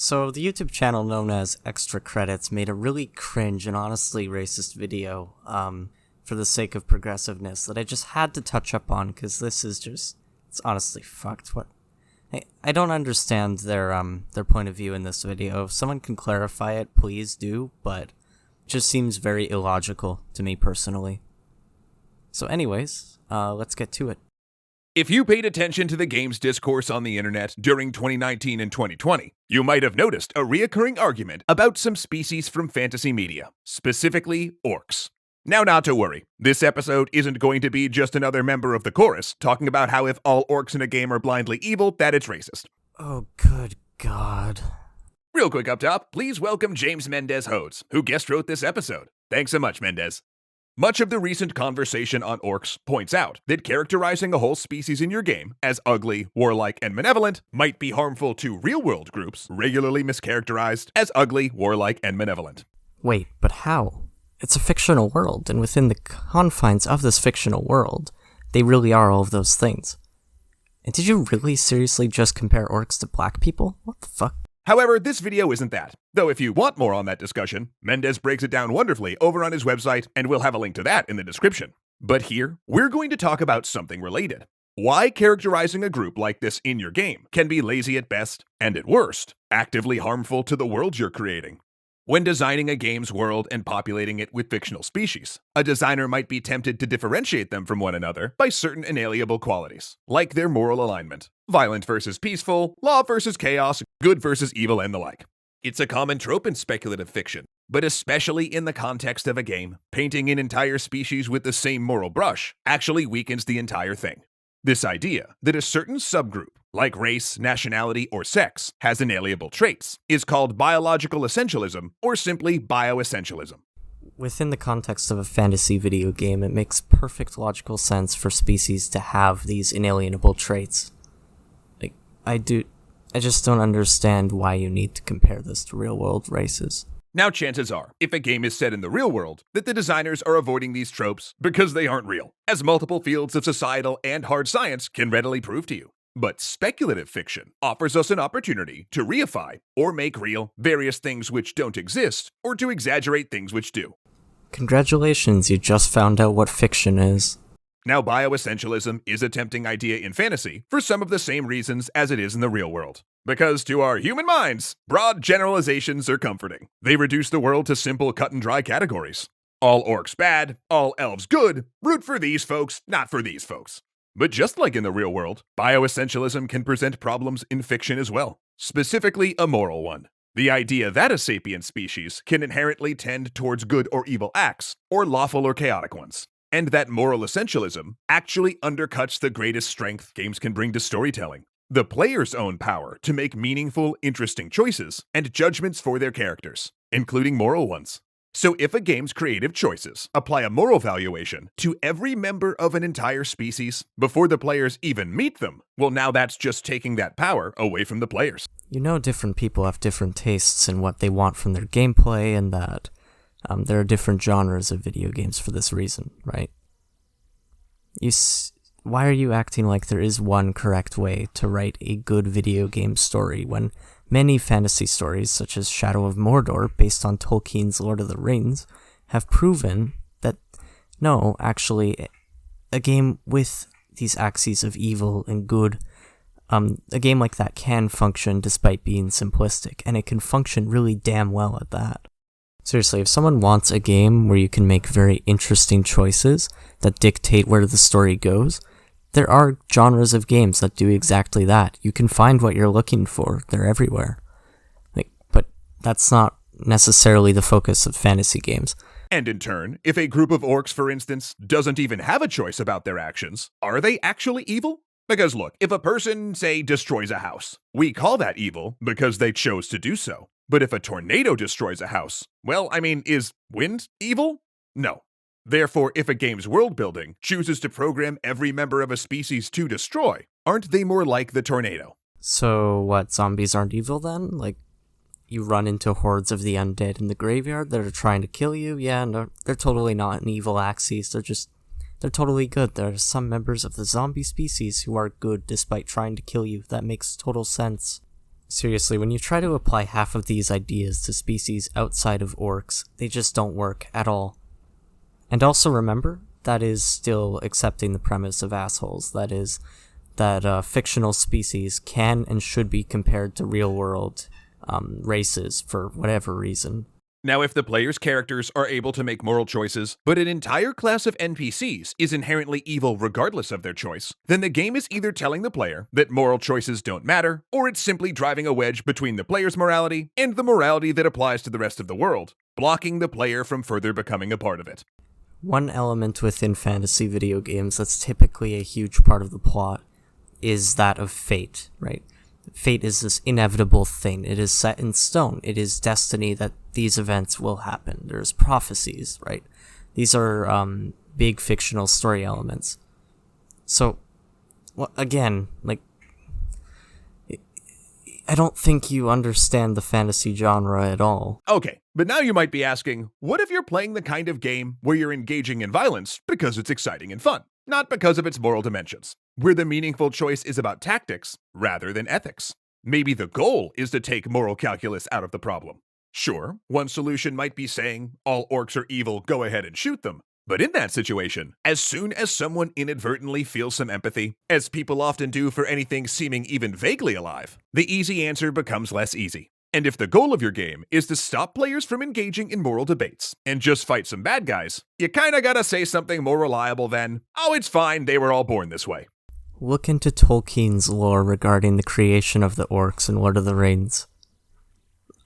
So, the YouTube channel known as Extra Credits made a really cringe and honestly racist video, for the sake of progressiveness that I just had to touch up on, because this is just, it's honestly fucked. I don't understand their point of view in this video. If someone can clarify it, please do, but it just seems very illogical to me personally. So anyways, let's get to it. If you paid attention to the game's discourse on the internet during 2019 and 2020, you might have noticed a reoccurring argument about some species from fantasy media, specifically orcs. Now, not to worry, this episode isn't going to be just another member of the chorus talking about how if all orcs in a game are blindly evil, that it's racist. Oh, good God. Real quick up top, please welcome James Mendez Hodes, who guest wrote this episode. Thanks so much, Mendez. Much of the recent conversation on orcs points out that characterizing a whole species in your game as ugly, warlike, and malevolent might be harmful to real-world groups regularly mischaracterized as ugly, warlike, and malevolent. Wait, but how? It's a fictional world, and within the confines of this fictional world, they really are all of those things. And did you really seriously just compare orcs to black people? What the fuck? However, this video isn't that. Though if you want more on that discussion, Mendez breaks it down wonderfully over on his website, and we'll have a link to that in the description. But here, we're going to talk about something related. Why characterizing a group like this in your game can be lazy at best, and at worst, actively harmful to the world you're creating. When designing a game's world and populating it with fictional species, a designer might be tempted to differentiate them from one another by certain inalienable qualities, like their moral alignment, violent versus peaceful, law versus chaos, good versus evil, and the like. It's a common trope in speculative fiction, but especially in the context of a game, painting an entire species with the same moral brush actually weakens the entire thing. This idea that a certain subgroup, like race, nationality, or sex, has inalienable traits, is called biological essentialism, or simply bioessentialism. Within the context of a fantasy video game, it makes perfect logical sense for species to have these inalienable traits. I just don't understand why you need to compare this to real-world races. Now, chances are, if a game is set in the real world, that the designers are avoiding these tropes because they aren't real, as multiple fields of societal and hard science can readily prove to you. But speculative fiction offers us an opportunity to reify or make real various things which don't exist, or to exaggerate things which do. Congratulations, you just found out what fiction is. Now, bioessentialism is a tempting idea in fantasy for some of the same reasons as it is in the real world. Because to our human minds, broad generalizations are comforting. They reduce the world to simple cut-and-dry categories. All orcs bad, all elves good, root for these folks, not for these folks. But just like in the real world, bioessentialism can present problems in fiction as well, specifically a moral one. The idea that a sapient species can inherently tend towards good or evil acts, or lawful or chaotic ones. And that moral essentialism actually undercuts the greatest strength games can bring to storytelling. The player's own power to make meaningful, interesting choices and judgments for their characters, including moral ones. So if a game's creative choices apply a moral valuation to every member of an entire species before the players even meet them, well, now that's just taking that power away from the players. You know, different people have different tastes in what they want from their gameplay, and that there are different genres of video games for this reason, right? Why are you acting like there is one correct way to write a good video game story when many fantasy stories, such as Shadow of Mordor, based on Tolkien's Lord of the Rings, have proven that, no, actually, a game with these axes of evil and good, a game like that can function despite being simplistic, and it can function really damn well at that. Seriously, if someone wants a game where you can make very interesting choices that dictate where the story goes, there are genres of games that do exactly that. You can find what you're looking for. They're everywhere. But that's not necessarily the focus of fantasy games. And in turn, if a group of orcs, for instance, doesn't even have a choice about their actions, are they actually evil? Because look, if a person, say, destroys a house, we call that evil because they chose to do so. But if a tornado destroys a house, well, is wind evil? No. Therefore, if a game's world building chooses to program every member of a species to destroy, aren't they more like the tornado? So what, zombies aren't evil then? You run into hordes of the undead in the graveyard that are trying to kill you? Yeah, no, they're totally not an evil axis. They're totally good. There are some members of the zombie species who are good despite trying to kill you. That makes total sense. Seriously, when you try to apply half of these ideas to species outside of orcs, they just don't work at all. And also remember, that is still accepting the premise of assholes. That is, that fictional species can and should be compared to real-world races for whatever reason. Now, if the player's characters are able to make moral choices, but an entire class of NPCs is inherently evil regardless of their choice, then the game is either telling the player that moral choices don't matter, or it's simply driving a wedge between the player's morality and the morality that applies to the rest of the world, blocking the player from further becoming a part of it. One element within fantasy video games that's typically a huge part of the plot is that of fate, right? Fate is this inevitable thing. It is set in stone. It is destiny that these events will happen. There's prophecies, right? These are big fictional story elements. So, well, again, like, I don't think you understand the fantasy genre at all. Okay, but now you might be asking, what if you're playing the kind of game where you're engaging in violence because it's exciting and fun, not because of its moral dimensions, where the meaningful choice is about tactics rather than ethics? Maybe the goal is to take moral calculus out of the problem. Sure, one solution might be saying, all orcs are evil, go ahead and shoot them. But in that situation, as soon as someone inadvertently feels some empathy, as people often do for anything seeming even vaguely alive, the easy answer becomes less easy. And if the goal of your game is to stop players from engaging in moral debates and just fight some bad guys, you kinda gotta say something more reliable than, oh, it's fine, they were all born this way. Look into Tolkien's lore regarding the creation of the orcs in Lord of the Rings.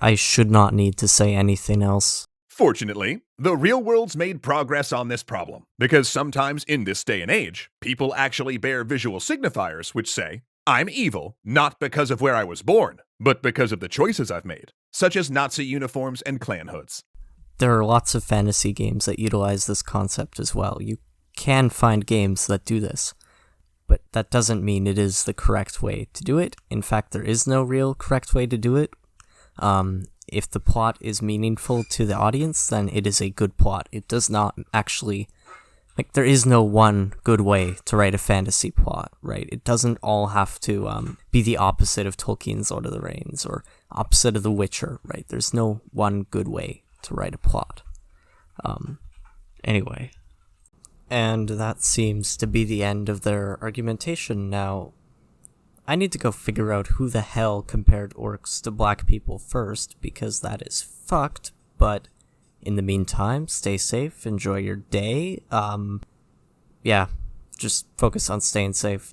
I should not need to say anything else. Fortunately, the real world's made progress on this problem, because sometimes in this day and age, people actually bear visual signifiers which say, I'm evil, not because of where I was born, but because of the choices I've made, such as Nazi uniforms and clan hoods. There are lots of fantasy games that utilize this concept as well. You can find games that do this, but that doesn't mean it is the correct way to do it. In fact, there is no real correct way to do it. If the plot is meaningful to the audience, then it is a good plot. It does not actually, there is no one good way to write a fantasy plot, right? It doesn't all have to be the opposite of Tolkien's Lord of the Rings or opposite of The Witcher, right? There's no one good way to write a plot. Anyway. And that seems to be the end of their argumentation. Now, I need to go figure out who the hell compared orcs to black people first, because that is fucked, but in the meantime, stay safe, enjoy your day, yeah, just focus on staying safe.